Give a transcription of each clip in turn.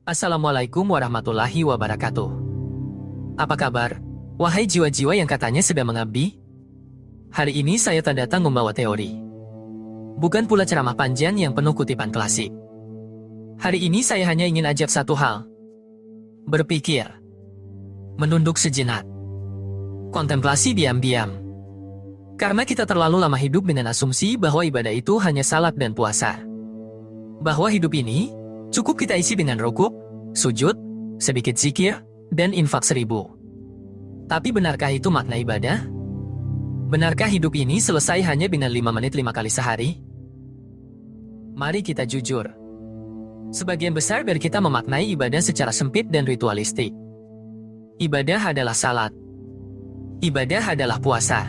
Assalamualaikum warahmatullahi wabarakatuh. Apa kabar, wahai jiwa-jiwa yang katanya sedang mengabdi? Hari ini saya tak datang membawa teori. Bukan pula ceramah panjang yang penuh kutipan klasik. Hari ini saya hanya ingin ajak satu hal. Berpikir. Menunduk sejenak. Kontemplasi diam-diam. Karena kita terlalu lama hidup dengan asumsi bahwa ibadah itu hanya salat dan puasa. Bahwa hidup ini cukup kita isi dengan rukuk, sujud, sedikit zikir, dan infak 1000. Tapi benarkah itu makna ibadah? Benarkah hidup ini selesai hanya dengan 5 menit 5 kali sehari? Mari kita jujur. Sebagian besar dari kita memaknai ibadah secara sempit dan ritualistik. Ibadah adalah salat. Ibadah adalah puasa.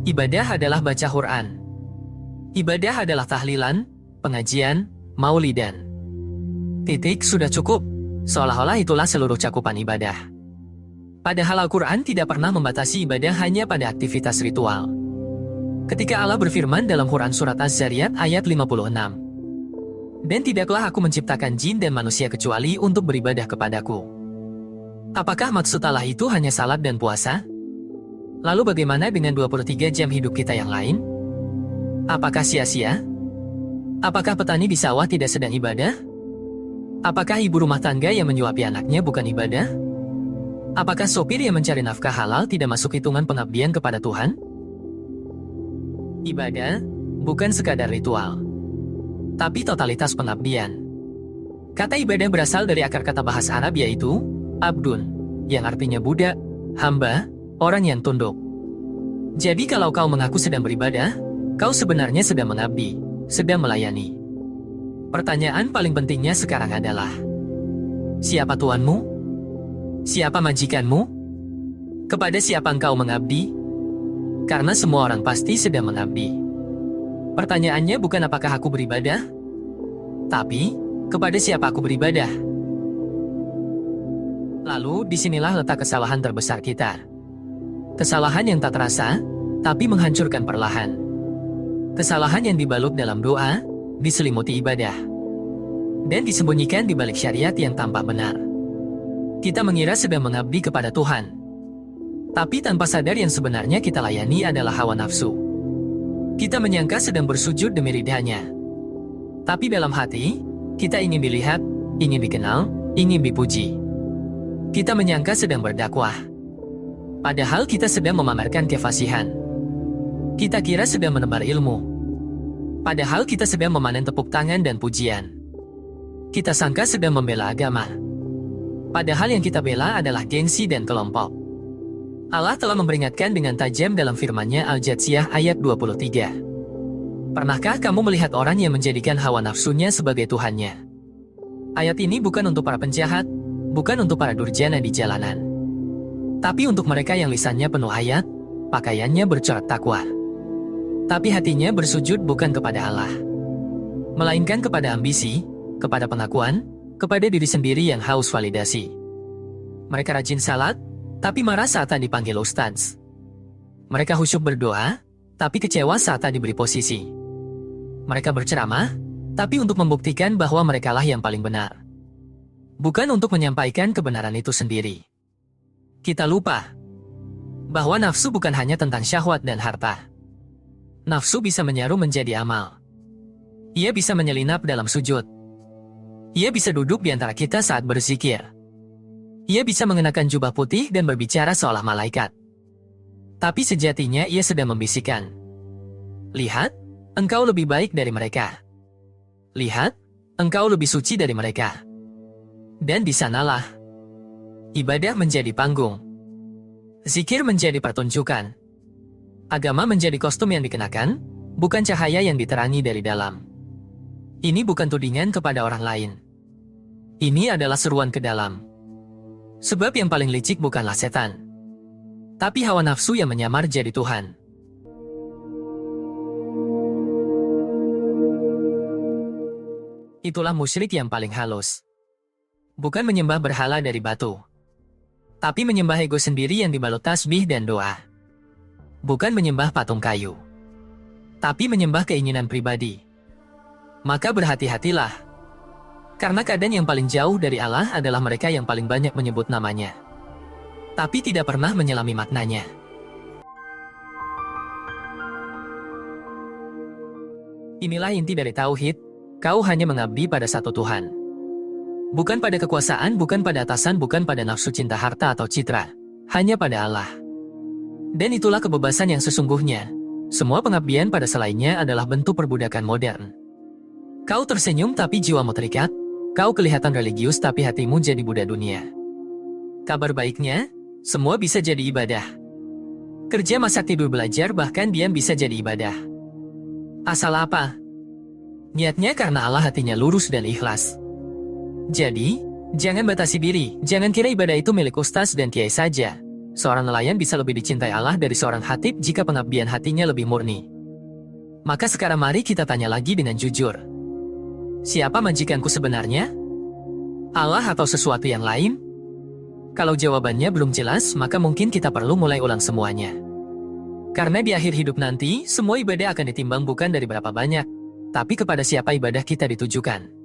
Ibadah adalah baca Quran. Ibadah adalah tahlilan, pengajian, maulidan. Titik, sudah cukup. Seolah-olah itulah seluruh cakupan ibadah. Padahal Al-Quran tidak pernah membatasi ibadah hanya pada aktivitas ritual. Ketika Allah berfirman dalam Quran Surat Az-Zariyat ayat 56. Dan tidaklah aku menciptakan jin dan manusia kecuali untuk beribadah kepadaku. Apakah maksud Allah itu hanya salat dan puasa? Lalu bagaimana dengan 23 jam hidup kita yang lain? Apakah sia-sia? Apakah petani di sawah tidak sedang ibadah? Apakah ibu rumah tangga yang menyuapi anaknya bukan ibadah? Apakah sopir yang mencari nafkah halal tidak masuk hitungan pengabdian kepada Tuhan? Ibadah bukan sekadar ritual, tapi totalitas pengabdian. Kata ibadah berasal dari akar kata bahasa Arab yaitu abdun, yang artinya budak, hamba, orang yang tunduk. Jadi kalau kau mengaku sedang beribadah, kau sebenarnya sedang mengabdi, sedang melayani. Pertanyaan paling pentingnya sekarang adalah, siapa Tuanmu? Siapa majikanmu? Kepada siapa engkau mengabdi? Karena semua orang pasti sedang mengabdi. Pertanyaannya bukan apakah aku beribadah, tapi kepada siapa aku beribadah. Lalu disinilah letak kesalahan terbesar kita. Kesalahan yang tak terasa, tapi menghancurkan perlahan. Kesalahan yang dibalut dalam doa, diselimuti ibadah, dan disembunyikan di balik syariat yang tampak benar. Kita mengira sedang mengabdi kepada Tuhan, tapi tanpa sadar yang sebenarnya kita layani adalah hawa nafsu. Kita menyangka sedang bersujud demi ridhanya, tapi dalam hati, kita ingin dilihat, ingin dikenal, ingin dipuji. Kita menyangka sedang berdakwah, padahal kita sedang memamerkan kefasihan. Kita kira sedang menebar ilmu, padahal kita sedang memanen tepuk tangan dan pujian. Kita sangka sedang membela agama, padahal yang kita bela adalah gengsi dan kelompok. Allah telah memperingatkan dengan tajam dalam firman-Nya Al-Jathiyah ayat 23. Pernahkah kamu melihat orang yang menjadikan hawa nafsunya sebagai Tuhannya? Ayat ini bukan untuk para penjahat, bukan untuk para durjana di jalanan, tapi untuk mereka yang lisannya penuh ayat, pakaiannya bercorak takwa, tapi hatinya bersujud bukan kepada Allah, melainkan kepada ambisi, kepada pengakuan, kepada diri sendiri yang haus validasi. Mereka rajin salat, tapi marah saat tak dipanggil ustadz. Mereka khusyuk berdoa, tapi kecewa saat tak diberi posisi. Mereka berceramah, tapi untuk membuktikan bahwa merekalah yang paling benar, bukan untuk menyampaikan kebenaran itu sendiri. Kita lupa bahwa nafsu bukan hanya tentang syahwat dan harta. Nafsu bisa menyaru menjadi amal. Ia bisa menyelinap dalam sujud. Ia bisa duduk di antara kita saat berzikir. Ia bisa mengenakan jubah putih dan berbicara seolah malaikat. Tapi sejatinya ia sedang membisikkan, lihat, engkau lebih baik dari mereka. Lihat, engkau lebih suci dari mereka. Dan di sanalah ibadah menjadi panggung. Zikir menjadi pertunjukan. Agama menjadi kostum yang dikenakan, bukan cahaya yang diterangi dari dalam. Ini bukan tudingan kepada orang lain. Ini adalah seruan ke dalam. Sebab yang paling licik bukanlah setan, tapi hawa nafsu yang menyamar jadi Tuhan. Itulah musyrik yang paling halus. Bukan menyembah berhala dari batu, tapi menyembah ego sendiri yang dibalut tasbih dan doa. Bukan menyembah patung kayu, tapi menyembah keinginan pribadi. Maka berhati-hatilah. Karena keadaan yang paling jauh dari Allah adalah mereka yang paling banyak menyebut namanya, tapi tidak pernah menyelami maknanya. Inilah inti dari Tauhid, kau hanya mengabdi pada satu Tuhan. Bukan pada kekuasaan, bukan pada atasan, bukan pada nafsu cinta harta atau citra. Hanya pada Allah. Dan itulah kebebasan yang sesungguhnya. Semua pengabdian pada selainnya adalah bentuk perbudakan modern. Kau tersenyum tapi jiwamu terikat. Kau kelihatan religius tapi hatimu jadi budak dunia. Kabar baiknya, semua bisa jadi ibadah. Kerja, masak, tidur, belajar, bahkan diam bisa jadi ibadah. Asal apa? Niatnya karena Allah, hatinya lurus dan ikhlas. Jadi, jangan batasi diri, jangan kira ibadah itu milik ustaz dan kiai saja. Seorang nelayan bisa lebih dicintai Allah dari seorang khatib jika pengabdian hatinya lebih murni. Maka sekarang mari kita tanya lagi dengan jujur. Siapa majikanku sebenarnya? Allah atau sesuatu yang lain? Kalau jawabannya belum jelas, maka mungkin kita perlu mulai ulang semuanya. Karena di akhir hidup nanti, semua ibadah akan ditimbang bukan dari berapa banyak, tapi kepada siapa ibadah kita ditujukan.